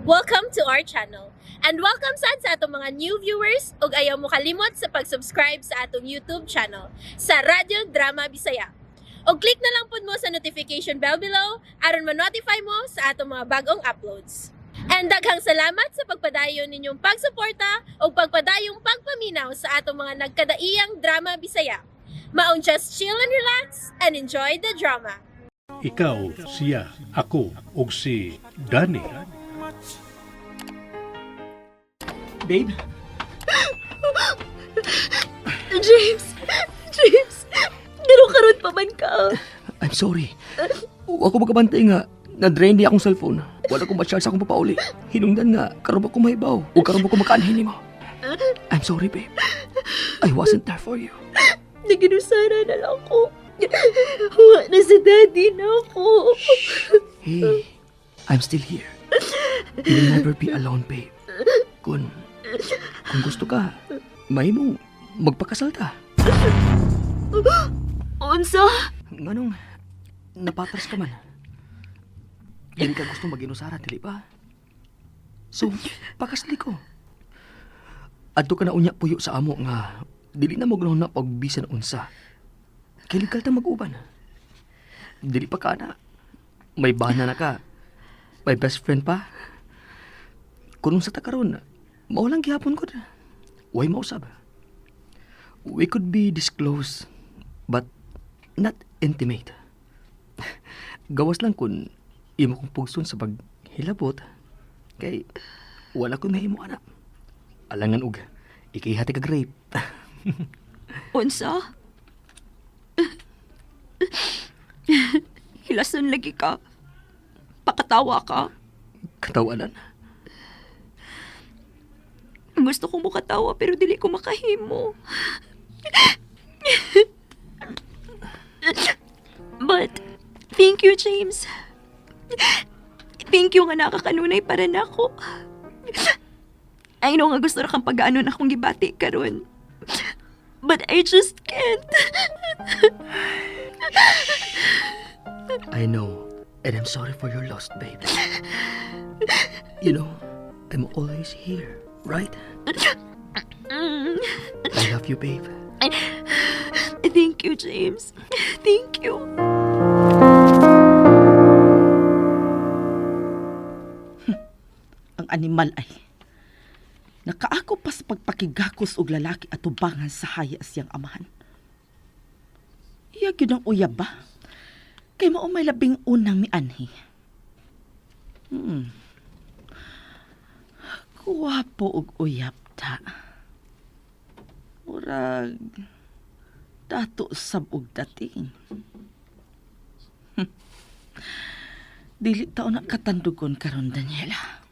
Welcome to our channel. And welcome sad sa atong mga new viewers ug ayaw mo kalimot sa pag-subscribe sa atong YouTube channel sa Radyo Drama Bisaya. O click na lang pud mo sa notification bell below aron ma-notify mo sa atong mga bagong uploads. And daghang salamat sa pagpadayon ninyong pagsuporta o pagpadayong pagpaminaw sa atong mga nagkadaiyang Drama Bisaya. Maong just chill and relax and enjoy the drama. Ikaw, siya, ako, ug si Danny. Babe? James, karon pa man ka. I'm sorry. Ako magkabantay nga, na-drain di akong cellphone. Wala kong ma-charge akong papauli. Hinungdan nga, karon ba ko mahibaw o karon ba ko makaanhin mo. I'm sorry, babe. I wasn't there for you. Naginusara na lang ko. Huwa na si daddy na ako. Hey, I'm still here. You'll never be alone, babe. Kung gusto ka, may mong magpakasal ta. Unsa? Nganong, napatras ka man. Dili ka gusto mag-inusara, dili ba? So, pakasli ko. Adto ka na unya puyo sa amo nga, dili na mo ganoon na pagbisan unsa. Kailig ta mag-uban. Dili pa ka na. May bana na ka. May best friend pa. Kung sa takaron, maulang gihapon ko na. Way mausab. We could be this close, but not intimate. Gawas lang kung imo kong pugson sa paghilabot. Kay wala ko mahimo ana. Alangan og ikihati ka grape. Unsa? Hilason lagi ka. Pakatawa ka. Katawanan. Gusto kong makatawa pero dili ko makahimo. But, thank you, James. Thank you nga nakakanunay para nako. I know nga gusto na kang pag-ano na akong gibati karon. But I just can't. I know, and I'm sorry for your loss, babe. You know, I'm always here, right? I love you, babe. Thank you, James. Thank you. Ang animal ay nakaako pa sa pagpakigakos og lalaki at tubangan sa haya siyang amahan. Iya gyud ang uyab ba? Kay mao may labing unang mianhi. Kuwapo og uyab ta. Murag dato sab og dating. Dili taon na katandugon karon, Daniela.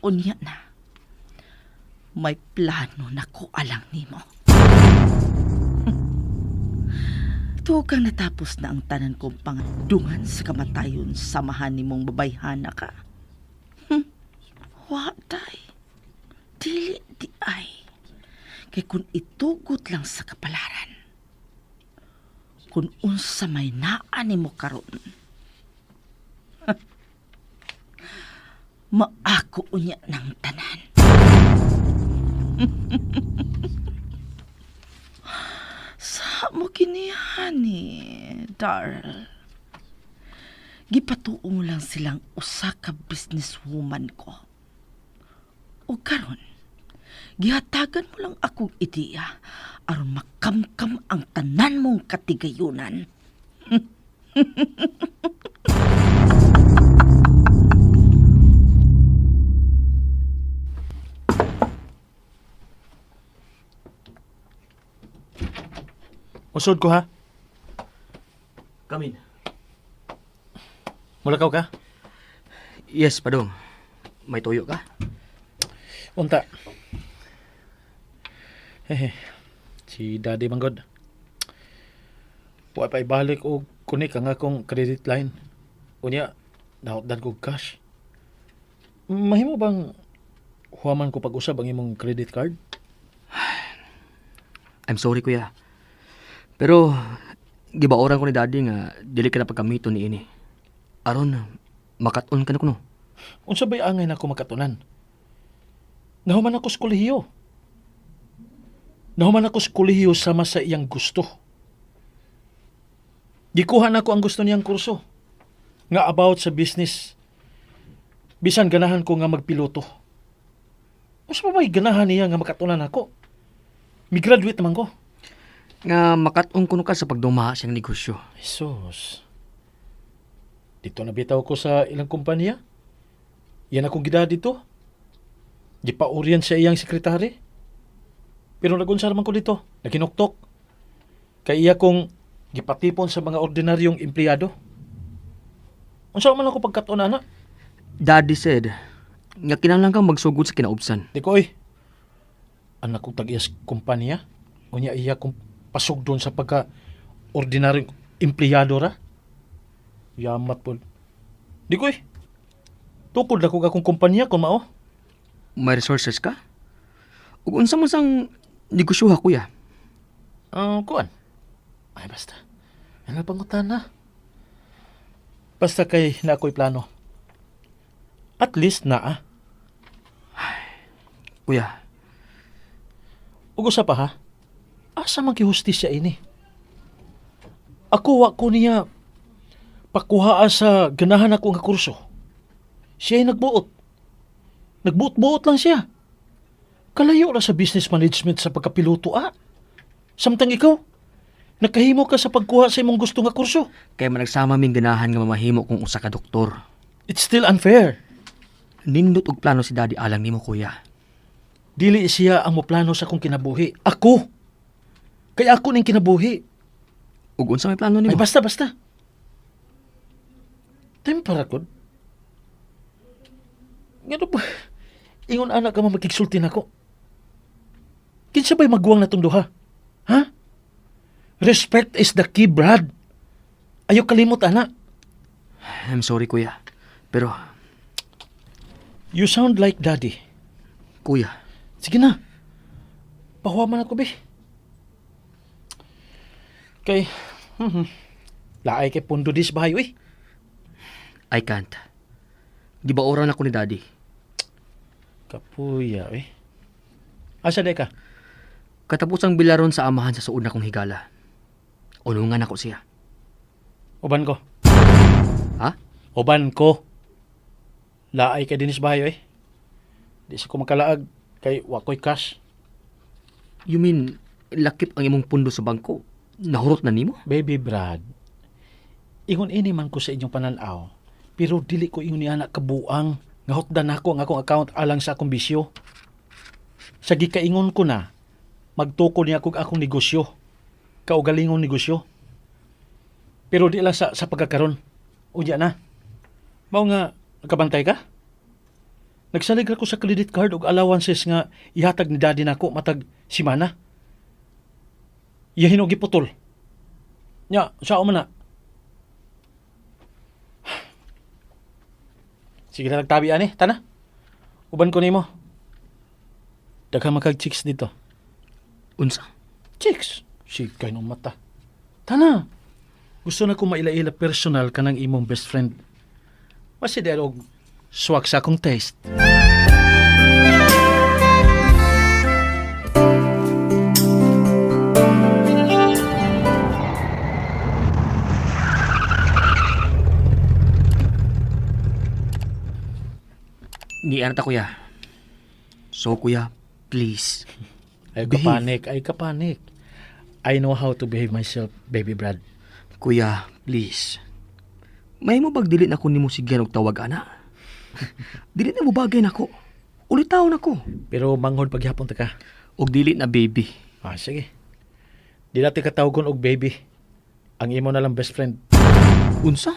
Unya na. May plano na ko alang nimo. Tugang natapos na ang tanan kong pangandungan sa kamatayon samahan nimong babayhana ka. Waday. Dili di ay. Kay kung itugot lang sa kapalaran. Kung unsa may naan nimo karon. Maako unya ng tanan. Sa mo kinihani, Darl. Gipatuo mo lang silang usa ka businesswoman ko. O karon, gihatagan mo lang akong ideya aron makamkam ang tanan mong katigayunan. Usod ko ha. Come in. Mulakaw ka? Yes, padong. May tuyo ka? Unta. Hehe. Si Daddy Manggod. Wa pa ibalik og kunik ang akong credit line. Unya, nautdan ko cash. Mahimo bang huwaman ko pag-usab ang imong credit card? I'm sorry, kuya. Pero, gibaoran ko ni daddy nga dili ka na pagkamito ni ini. Aron, makat-on ka na kuno. Unsa bay angay nako makatunan? Nahuman ako sa kolehiyo. Nahuman ako sa kolehiyo sama sa iyang gusto. Gikuha na ko ang gusto niyang kurso. Nga about sa business. Bisan ganahan ko nga magpiloto. Unsa ba may ganahan niya nga makatunan ako? Mi-graduate naman ko. Nga makatong kuno ka sa pagdumaha siyang negosyo. Jesus. Dito nabitaw ko sa ilang kumpanya. Yan akong gida dito. Gipaurian sa iyang sekretary. Pero nagunsa naman ko dito. Naginuktok. Kay iya kong gipatipon sa mga ordinaryong empleyado. Unsa man ako pagkatunan na? Daddy said, nga kinahanglan kang magsugod sa kinaubsan. Di ko anak kong tag-iyas kumpanya. Unya iya kong pasugdon sa pagka ordinaryong empleyado ra. Yamat po. Di ko tukod na kong akong kumpanya kung mao. May resources ka? Ug unsa man sang negosyo ha, kuya? Kuan. Ay, basta. Ano pangutan na? Basta kay na ako'y plano. At least na Kuya, Ug usa pa ha? Asa man kihustisya ini? Ako wa ko niya pakuhaa sa ganahan ako nga kurso. Siya ay nagbuot. Nagbuot-buot lang siya. Kalayo na sa business management sa pagkapiloto Samtang ikaw, nakahimo ka sa pagkuha sa imong gusto nga kurso. kay managsama ming ganahan nga mamahimo kung usa ka doktor. It's still unfair. Nindot og plano si Daddy alang nimo, kuya. Dili siya ang moplano sa akong kinabuhi. Ako! Kaya ako ning kinabuhi. Ug unsa may plano nimo? Ay basta. Time para ko. Ngano ba? Ingon anak ka magkigsulti nako. Kinsa ba'y magwang na tong duha? Ha? Respect is the key, Brad. Ayaw kalimot, anak. I'm sorry, kuya. Pero, You sound like daddy. kuya, Sige na. Pahuwaman ako, be. Kay, laay kay pundo dis bahayo, I can't. Gibaoran ako ni Daddy. Kapuya, Asa de ka? Katapusang bilaron sa amahan sa suod na kong higala. Unungan ako siya. Uban ko. Ha? Uban ko. Laay kay dinis bahayo, Di sa ko makalaag kay wakoy cash. You mean, lakip ang imong pundo sa bangko? Nahurot na nimo? Baby Brad, ingon ini man ko sa inyong pananaw, pero dili ko ingon ni anak kabuang nga hotdan ako ang akong account alang sa akong bisyo. Sa gikaingon ko na, magtuko niya kog akong negosyo, kaugalingong negosyo. Pero di lang sa pagkakaroon. Unya na. Mao nga, nakabantay ka? Nagsalig ako sa credit card og allowances nga ihatag ni daddy nako matag simana. Iyahin og giputol. Nya, sao man na? Sige na nagtabi ani, tana. Uban ko nimo. Daghang makag chicks dito. Unsa? Chicks? Sigay ng mata. Tana. Gusto na ko maila-ila personal kanang imong best friend. Masi og swak sa akong taste. Ni ta, kuya. So, kuya, please. Ay Behave. kapanik. I know how to behave myself, baby Brad. Kuya, please. May mo bag dili na ko nimo sigyan og tawag ana? Dili na mo bagay nako. Ulitaw nako. Pero manghod paghapon ta ka. Og dili na baby. Sige. Di natin katawagon og baby. Ang imo na lang best friend. Unsa?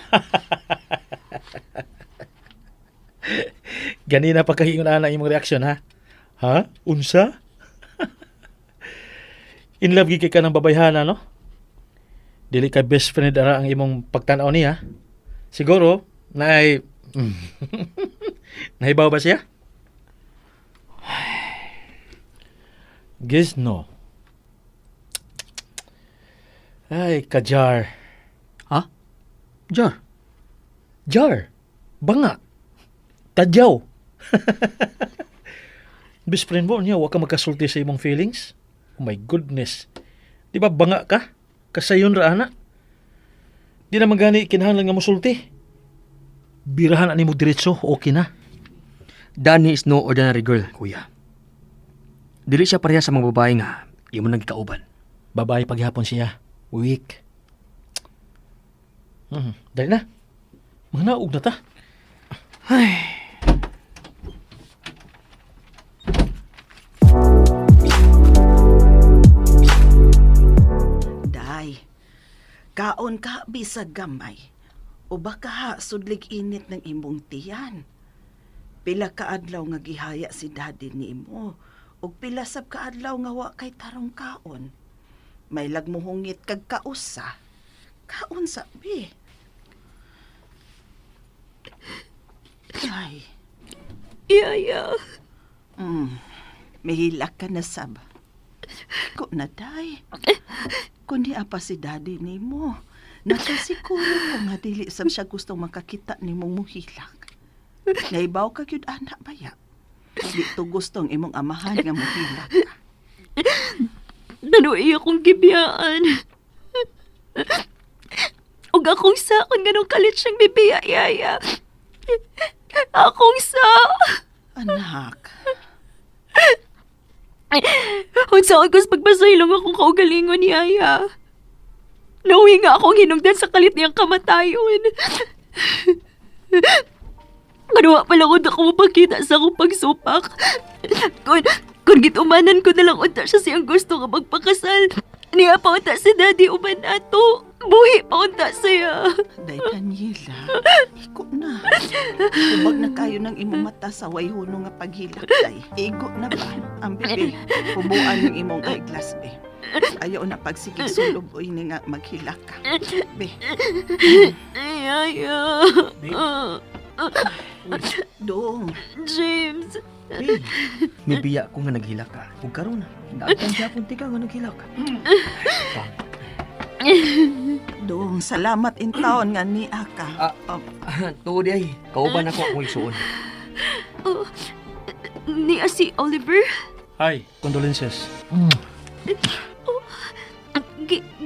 Ganina pa kahingon na imong reaksyon, ha? Ha? Unsa? In love gid kay ka ng babayhana, no? Dili ka best friend ara ang imong pagtan-aw niya. Siguro, naay... Nahibaw ba siya? Guess no. Ay, kajar. Ha? Jar. Jar. Banga. Tadyaw! Best friend mo niya, huwag ka magkasulti sa imong feelings. Oh my goodness. Di ba banga ka? Kasayon ra ana. Di na magani kinahanglan nga musulti. Birahan ani mo diretso, okay na. Danny is no ordinary girl, kuya. Dili siya pareha sa mga babae nga imo nang gikauban. Babae paghapon siya. Weak. Dali na. Mga naog na ta. Day, kaon ka bisag gamay. O baka ha sudlig init ng imong tiyan. Pila ka adlaw nga gihaya si daddy nimo. Ug pila sab ka adlaw nga wa kay tarong kaon. May lagmuhungit kag kausa. Kaon sabi. Ay, Yaya. mahilak ka na sab. Ko na day. Kundi apa si daddy nimo. Nakasiguro ko nga dili sab siya gustong makakita nimong muhilak. Naibaw ka gyud anak baya. Di to gustong imong amahan nga muhilak ka. Nanuiy akong gibiyaan. Ug akong saon ganong kalit siyang bibiya, Yaya. Akong sa... Anak, Unsaon kus pagpasaylong akong kaugalingon, Yaya. Nauwi nga akong hinungdan sa kalit niyang kamatayon. Kanuwa pala ko na kumapakita sa akong pagsupak. Kung gitumanan ko na lang unta siya siyang gusto nga magpakasal. Niya pa unta si daddy uban ato. Buhi pa unta siya. day Daniela, iko na. Kubag na kayo ng imong mata sa way huno nga paghilak, day. Igo na ba? Ang bebe, hubuan yung imong eyeglass, be. Ayaw na pagsigig sulob o ini nga maghilak ka. Be, Yaya. dong. James. Hey, nibiya ko nga naghilak ka. Ug karon, dagan gyapon ti ka nga naghilak. Dong, salamat in taon nga ni Aka. Tuod ay, kauban ako akong isuon. Niya si Oliver. Hi, condolences.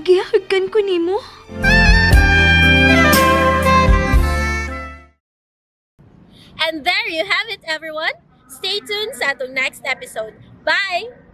Gihagan ko nimo. And there you have it, everyone. Stay tuned sa atong next episode. Bye!